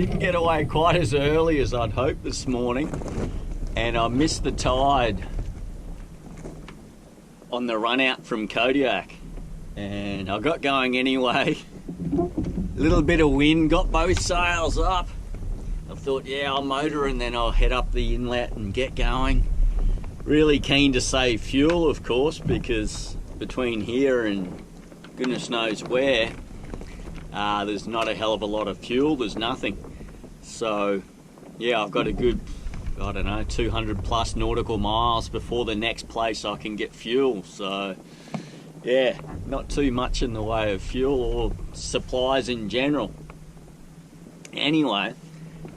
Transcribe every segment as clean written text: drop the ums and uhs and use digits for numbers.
didn't get away quite as early as I'd hoped this morning, and I missed the tide on the run out from Kodiak, and I got going anyway. A little bit of wind, got both sails up. I thought, yeah, I'll motor and then I'll head up the inlet and get going. Really keen to save fuel, of course, because between here and goodness knows where, there's not a hell of a lot of fuel, there's nothing. So yeah, I've got a good, I don't know, 200 plus nautical miles before the next place I can get fuel. So yeah, not too much in the way of fuel or supplies in general. Anyway,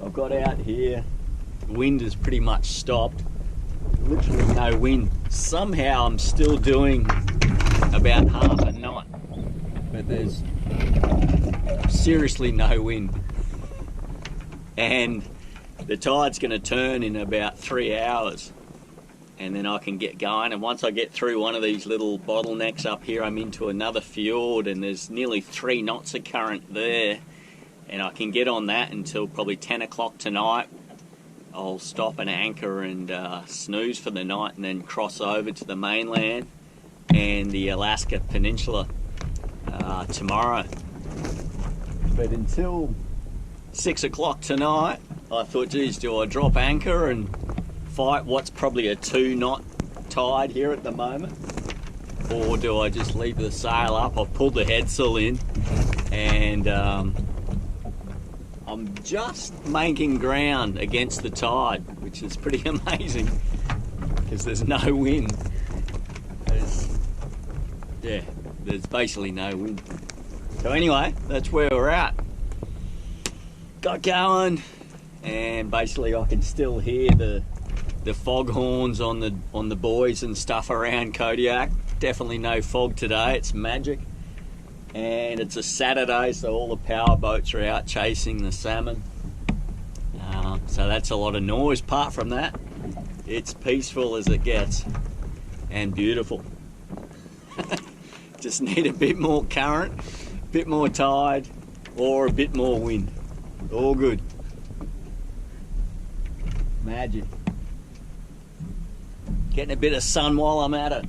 I've got out here, the wind has pretty much stopped, literally no wind. Somehow I'm still doing about half a knot, but there's seriously no wind. And the tide's going to turn in about 3 hours, and then I can get going. And once I get through one of these little bottlenecks up here, I'm into another fjord, and there's nearly 3 knots of current there, and I can get on that until probably 10 o'clock tonight. I'll stop and anchor and snooze for the night, and then cross over to the mainland and the Alaska Peninsula tomorrow. But until 6 o'clock tonight, I thought, geez, do I drop anchor and fight what's probably a 2 knot tide here at the moment, or do I just leave the sail up? I've pulled the headsail in, and I'm just making ground against the tide, which is pretty amazing because there's no wind. There's basically no wind. So anyway, that's where we're at. Got going, and basically I can still hear the fog horns on the buoys and stuff around Kodiak. Definitely no fog today, it's magic. And it's a Saturday, so all the power boats are out chasing the salmon. So that's a lot of noise. Apart from that, it's peaceful as it gets and beautiful. Just need a bit more current, a bit more tide, or a bit more wind. All good. Magic. Getting a bit of sun while I'm at it.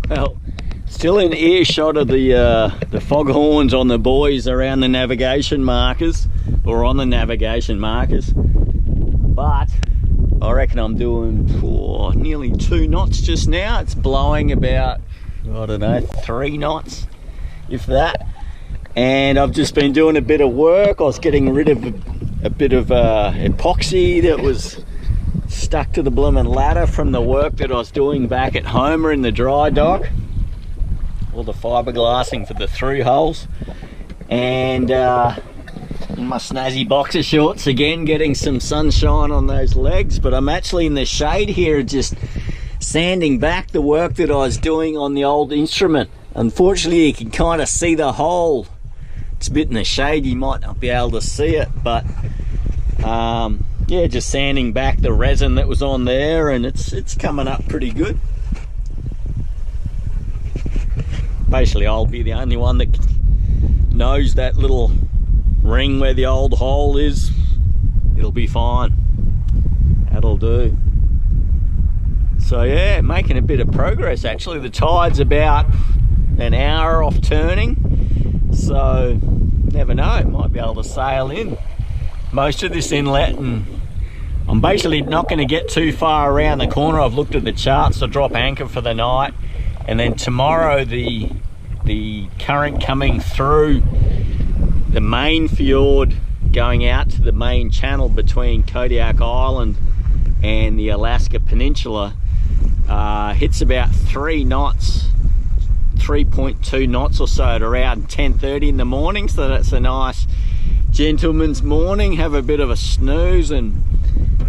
Well, still in earshot of the foghorns on the buoys around the navigation markers, or on the navigation markers, but I reckon I'm doing nearly 2 knots just now. It's blowing about, I don't know, 3 knots, if that. And I've just been doing a bit of work. I was getting rid of a bit of epoxy that was stuck to the blooming ladder from the work that I was doing back at Homer in the dry dock. All the fiberglassing for the through holes. And in my snazzy boxer shorts again, getting some sunshine on those legs. But I'm actually in the shade here, just sanding back the work that I was doing on the old instrument. Unfortunately, you can kind of see the hole. It's a bit in the shade, you might not be able to see it, but yeah, just sanding back the resin that was on there, and it's coming up pretty good. Basically, I'll be the only one that knows that little ring where the old hole is. It'll be fine. That'll do. So yeah, making a bit of progress actually. The tide's about an hour off turning, so never know, might be able to sail in most of this inlet. And I'm basically not going to get too far around the corner. I've looked at the charts to drop anchor for the night, and then tomorrow the current coming through the main fjord going out to the main channel between Kodiak Island and the Alaska Peninsula Hits about 3 knots, 3.2 knots or so at around 10:30 in the morning, so that's a nice gentleman's morning. Have a bit of a snooze and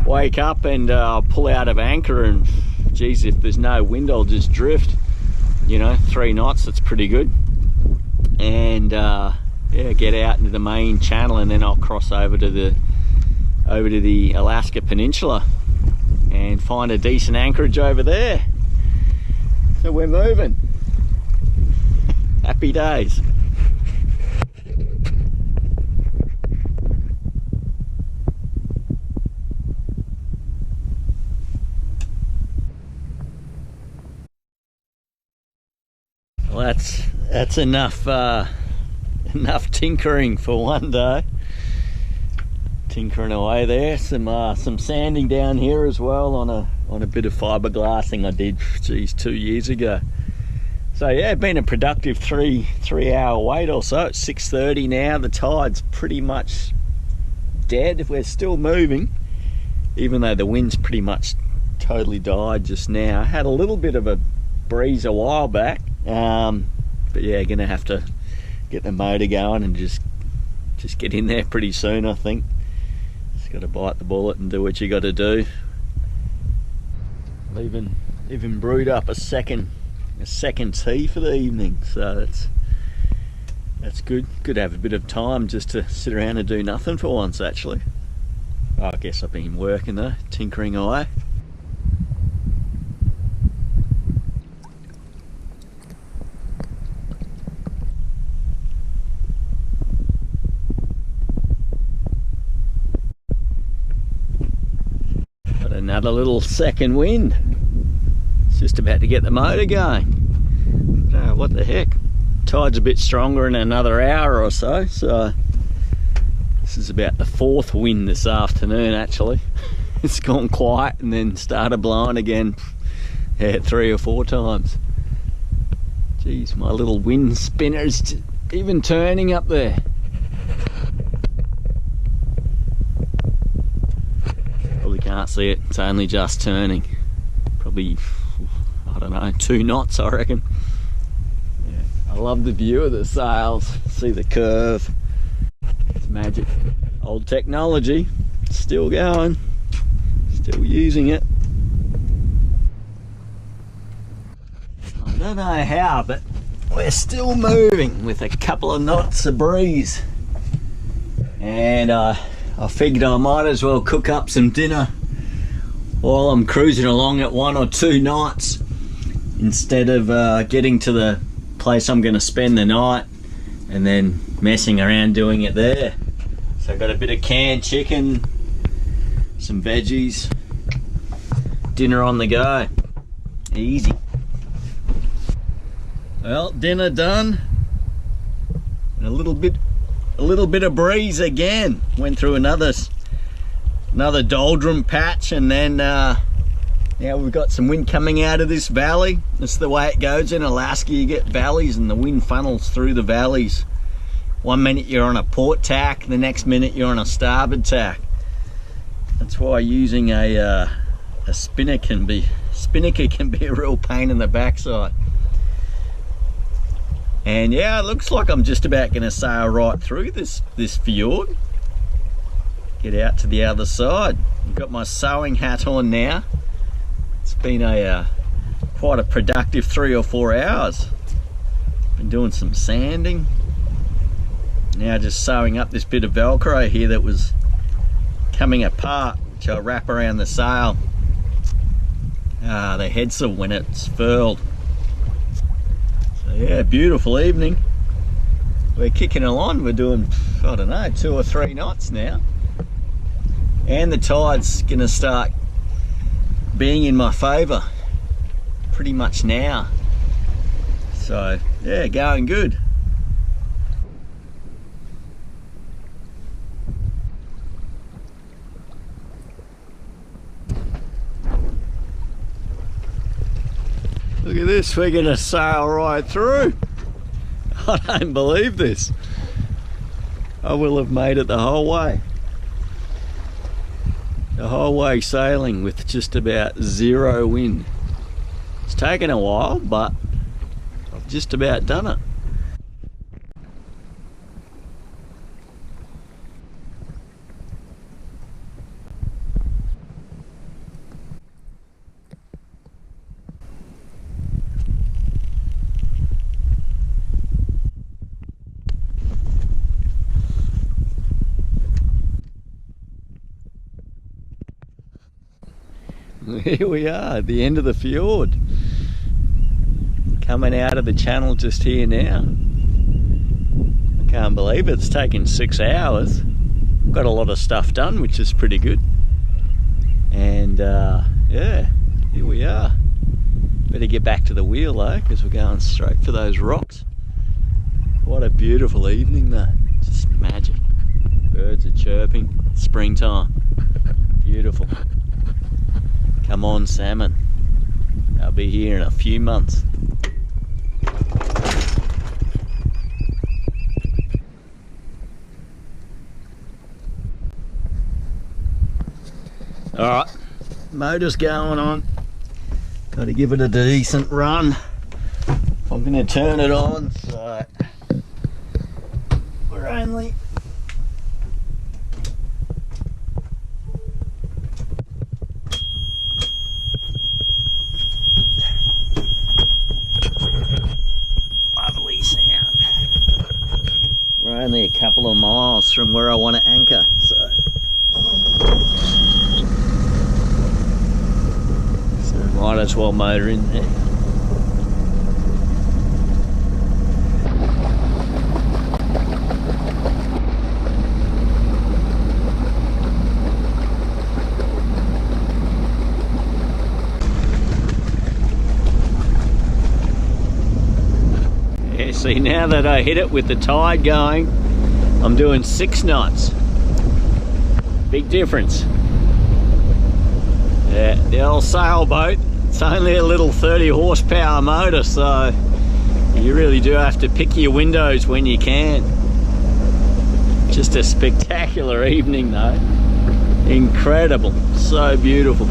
wake up and pull out of anchor, and geez, if there's no wind I'll just drift, you know. 3 knots, that's pretty good. And yeah, get out into the main channel, and then I'll cross over to the Alaska Peninsula and find a decent anchorage over there. So we're moving. Happy days. Well, that's enough enough tinkering for one day. Tinkering away there. Some sanding down here as well on a bit of fiberglassing I did, geez, 2 years ago. So yeah, been a productive three hour wait or so. It's 6:30 now. The tide's pretty much dead. We're still moving, even though the wind's pretty much totally died just now. Had a little bit of a breeze a while back, but yeah, gonna have to get the motor going and just get in there pretty soon, I think. Just got to bite the bullet and do what you got to do. Even brewed up a second tea for the evening, so that's good. Good to have a bit of time just to sit around and do nothing for once, actually. Oh, I guess I've been working though, tinkering away. Got another little second wind. It's just about to get the motor going. What the heck? Tide's a bit stronger in another hour or so, so this is about the 4th wind this afternoon actually. It's gone quiet and then started blowing again, yeah, 3 or 4 times. Geez, my little wind spinner's even turning up there. Probably can't see it, it's only just turning. Probably, I don't know, 2 knots I reckon. Yeah, I love the view of the sails, see the curve. It's magic. Old technology, still going, still using it. I don't know how, but we're still moving with a couple of knots of breeze. And I figured I might as well cook up some dinner while I'm cruising along at 1 or 2 knots, instead of getting to the place I'm going to spend the night and then messing around doing it there. So I've got a bit of canned chicken, some veggies, dinner on the go. Easy. Well, dinner done. And a little bit of breeze again. Went through another doldrum patch, and then now we've got some wind coming out of this valley. That's the way it goes in Alaska. You get valleys and the wind funnels through the valleys. One minute you're on a port tack, the next minute you're on a starboard tack. That's why using a spinnaker can be a real pain in the backside. And yeah, it looks like I'm just about going to sail right through this fjord. Get out to the other side. I've got my sewing hat on now. It's been quite a productive 3 or 4 hours. Been doing some sanding. Now just sewing up this bit of Velcro here that was coming apart, which I'll wrap around the sail. The headsail when it's furled. So yeah, beautiful evening. We're kicking along. We're doing, I don't know, 2 or 3 knots now. And the tide's gonna start being in my favour pretty much now. So yeah, going good. Look at this, we're gonna sail right through. I don't believe this. I will have made it the whole way. The whole way sailing with just about 0 wind. It's taken a while, but I've just about done it. Here we are at the end of the fjord, coming out of the channel just here now. I can't believe it's taken 6 hours. Got a lot of stuff done, which is pretty good. And yeah, here we are. Better get back to the wheel though, because we're going straight for those rocks. What a beautiful evening though, just magic. Birds are chirping, springtime, beautiful. Come on, salmon. They'll be here in a few months. Alright, motor's going on. Got to give it a decent run. I'm going to turn it on, so we're only only a couple of miles from where I want to anchor, so might as well motor in there. Yeah, see, now that I hit it with the tide going, I'm doing 6 knots. Big difference. Yeah, the old sailboat, it's only a little 30 horsepower motor, so you really do have to pick your windows when you can. Just a spectacular evening though. Incredible, so beautiful.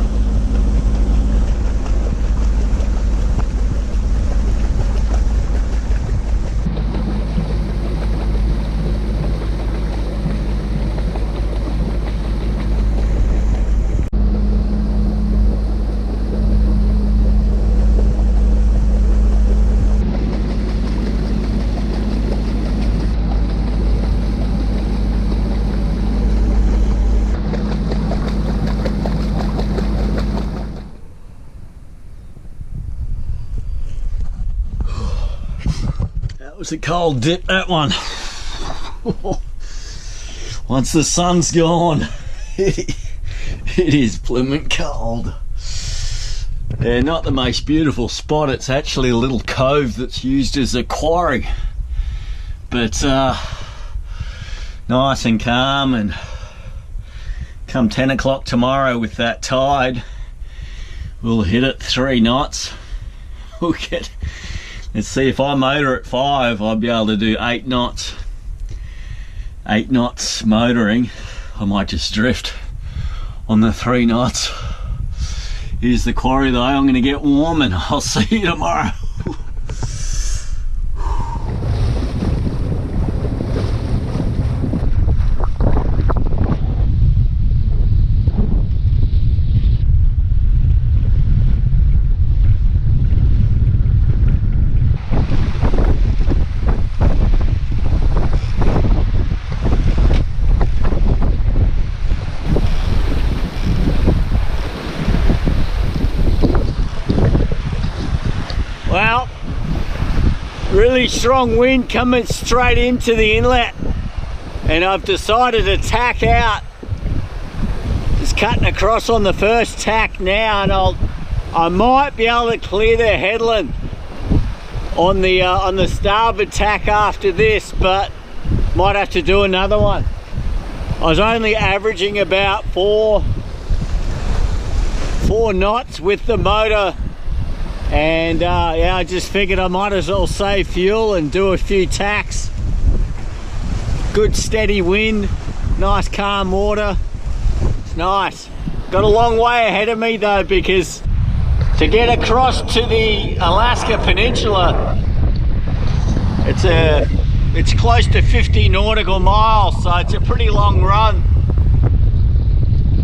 That was a cold dip, that one. Once the sun's gone, it is blooming cold. Yeah, not the most beautiful spot. It's actually a little cove that's used as a quarry. But nice and calm, and come 10 o'clock tomorrow with that tide, we'll hit it 3 knots. We'll get... Let's see, if I motor at 5, I'll be able to do 8 knots. 8 knots motoring. I might just drift on the 3 knots. Here's the quarry though. I'm going to get warm and I'll see you tomorrow. Well, really strong wind coming straight into the inlet, and I've decided to tack out. Just cutting across on the first tack now, and I might be able to clear the headland on the starboard tack after this, but might have to do another one. I was only averaging about 4 knots with the motor. And yeah, I just figured I might as well save fuel and do a few tacks. Good steady wind, nice calm water. It's nice. Got a long way ahead of me though, because to get across to the Alaska Peninsula. It's close to 50 nautical miles, so it's a pretty long run.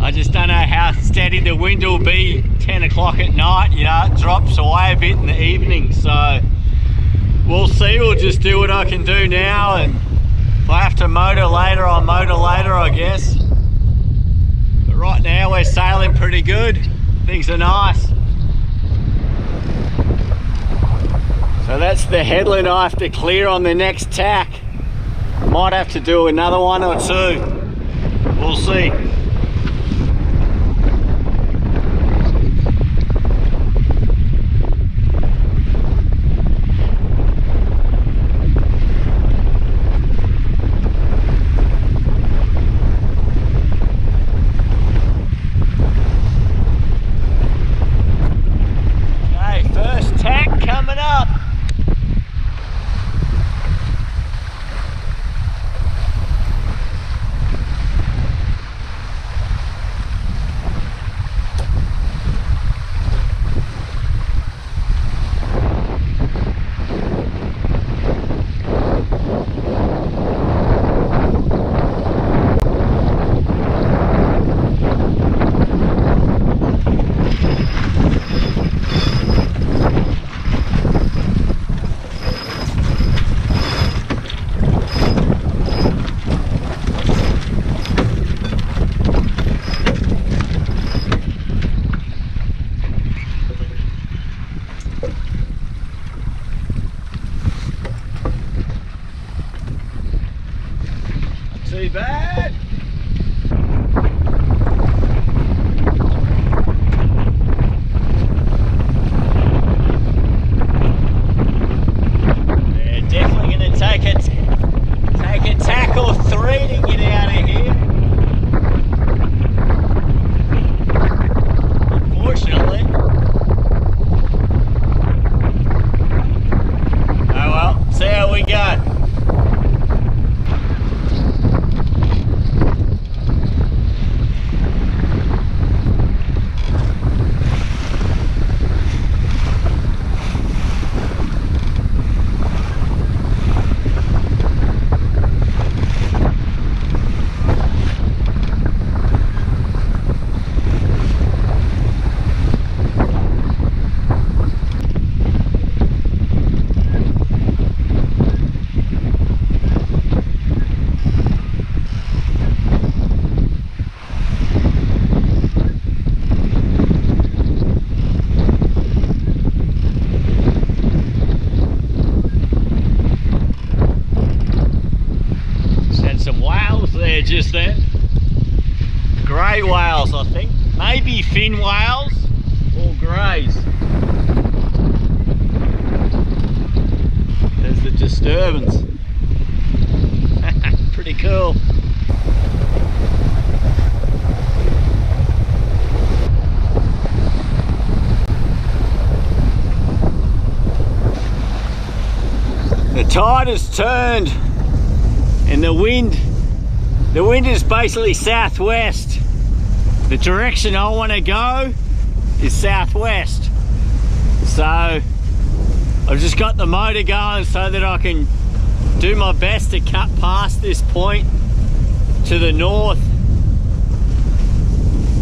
I just don't know how steady the wind will be 10 o'clock at night. You know, it drops away a bit in the evening, so we'll see. We'll just do what I can do now, and if I have to motor later, I'll motor later, I guess. But right now we're sailing pretty good. Things are nice. So that's the headland I have to clear on the next tack. Might have to do another one or two. We'll see. Okay, first tack coming up. Too bad. They're definitely going to take a tack or three to get out of here. Unfortunately. Oh well, see how we go. Just then, grey whales I think, maybe fin whales or greys. There's the disturbance. Pretty cool. The tide has turned and the wind is basically southwest. The direction I want to go is southwest. So I've just got the motor going so that I can do my best to cut past this point to the north.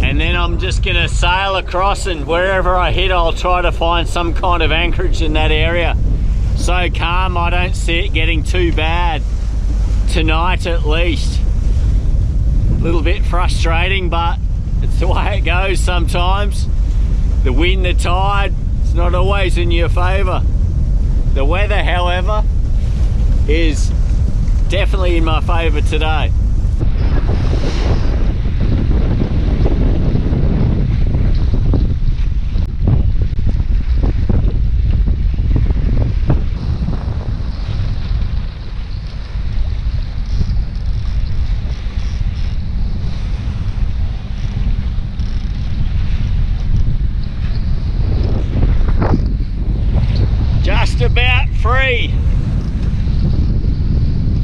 And then I'm just gonna sail across, and wherever I hit I'll try to find some kind of anchorage in that area. So calm, I don't see it getting too bad tonight at least. A little bit frustrating, but it's the way it goes sometimes. The wind, the tide, it's not always in your favour. The weather, however, is definitely in my favour today. About free.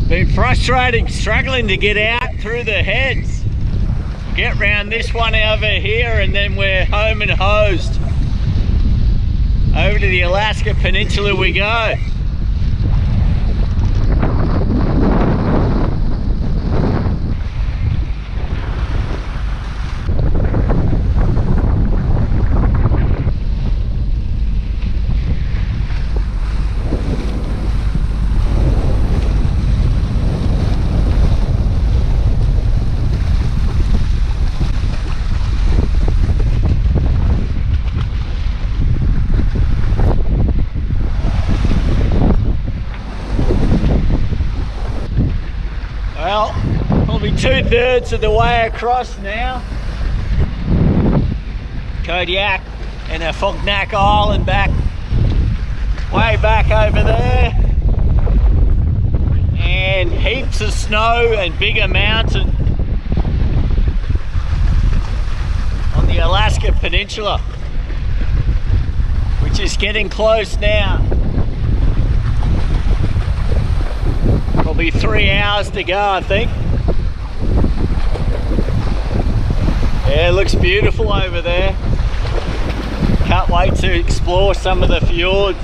Been frustrating, struggling to get out through the heads. Get round this one over here and then we're home and hosed. Over to the Alaska Peninsula we go. Well, probably 2/3 of the way across now. Kodiak and a Kodiak Island back, way back over there. And heaps of snow and bigger mountain on the Alaska Peninsula, which is getting close now. Probably 3 hours to go, I think. Yeah, it looks beautiful over there. Can't wait to explore some of the fjords.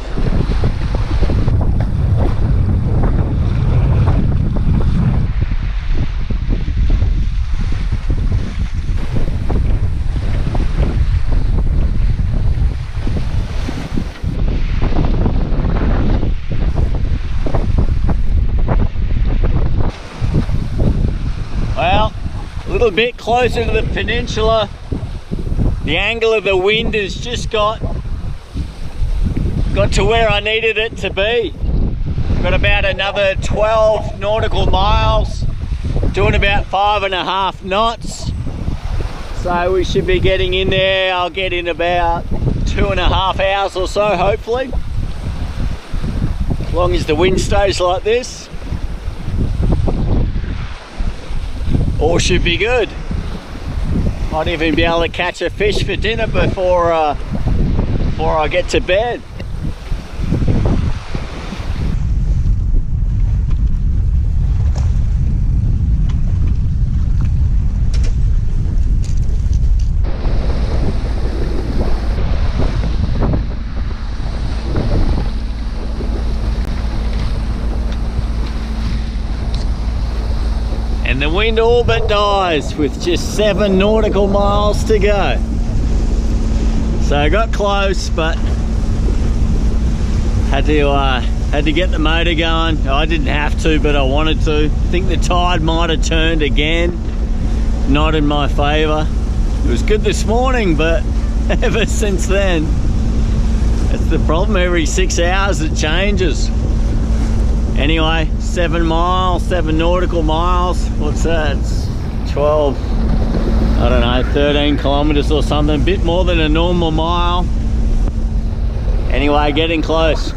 Well, a little bit closer to the peninsula. The angle of the wind has just got to where I needed it to be. Got about another 12 nautical miles, doing about 5.5 knots. So we should be getting in there. I'll get in about 2.5 hours or so, hopefully. As long as the wind stays like this. All should be good. Might even be able to catch a fish for dinner before I get to bed. And the wind all but dies with just 7 nautical miles to go. So I got close, but had to get the motor going. I didn't have to, but I wanted to. I think the tide might have turned again, not in my favor. It was good this morning, but ever since then, that's the problem. Every 6 hours it changes. Anyway, 7 nautical miles. What's that? It's 12, I don't know, 13 kilometers or something. A bit more than a normal mile. Anyway, getting close.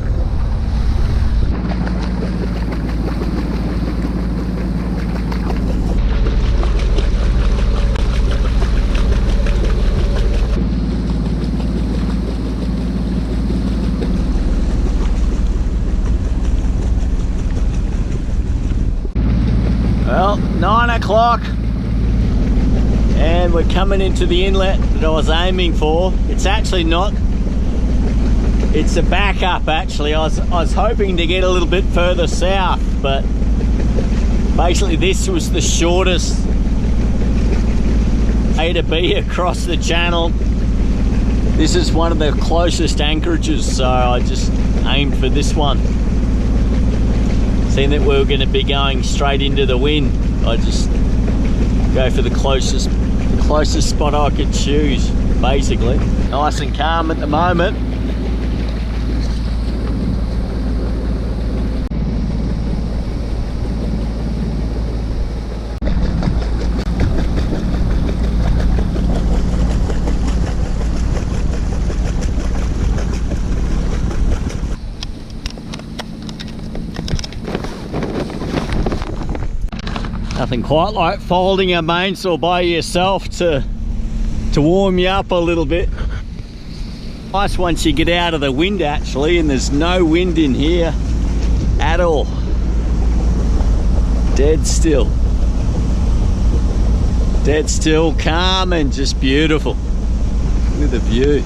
Well, 9 o'clock and we're coming into the inlet that I was aiming for. It's actually not, it's a backup actually. I was hoping to get a little bit further south, but basically this was the shortest A to B across the channel. This is one of the closest anchorages, so I just aimed for this one. Seeing that we were going to be going straight into the wind, I just go for the closest spot I could choose, basically. Nice and calm at the moment. Nothing quite like folding a mainsail by yourself to warm you up a little bit. Nice once you get out of the wind actually, and there's no wind in here at all. Dead still. Dead still, calm and just beautiful. Look at the view.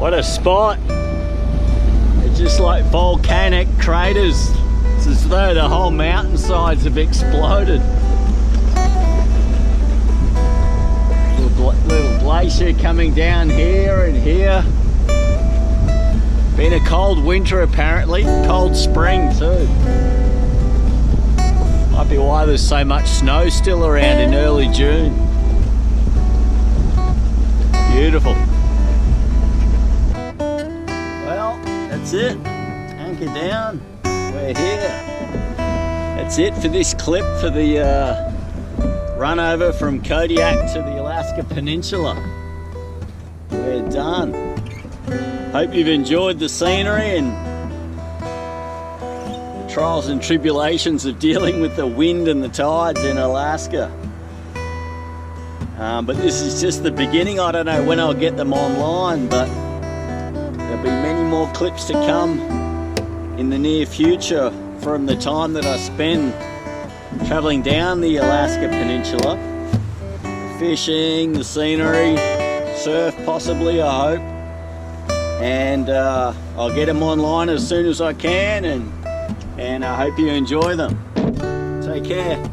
What a spot. It's just like volcanic craters. It's as though the whole mountainsides have exploded. Little glacier coming down here and here. Been a cold winter apparently, cold spring too. Might be why there's so much snow still around in early June. Beautiful. Well, that's it. Anchor down. We're here. That's it for this clip for the run over from Kodiak to the Alaska Peninsula. We're done. Hope you've enjoyed the scenery and the trials and tribulations of dealing with the wind and the tides in Alaska. But this is just the beginning. I don't know when I'll get them online, but there'll be many more clips to come in the near future from the time that I spend traveling down the Alaska Peninsula. The fishing, the scenery, surf possibly, I hope. And I'll get them online as soon as I can, and I hope you enjoy them. Take care.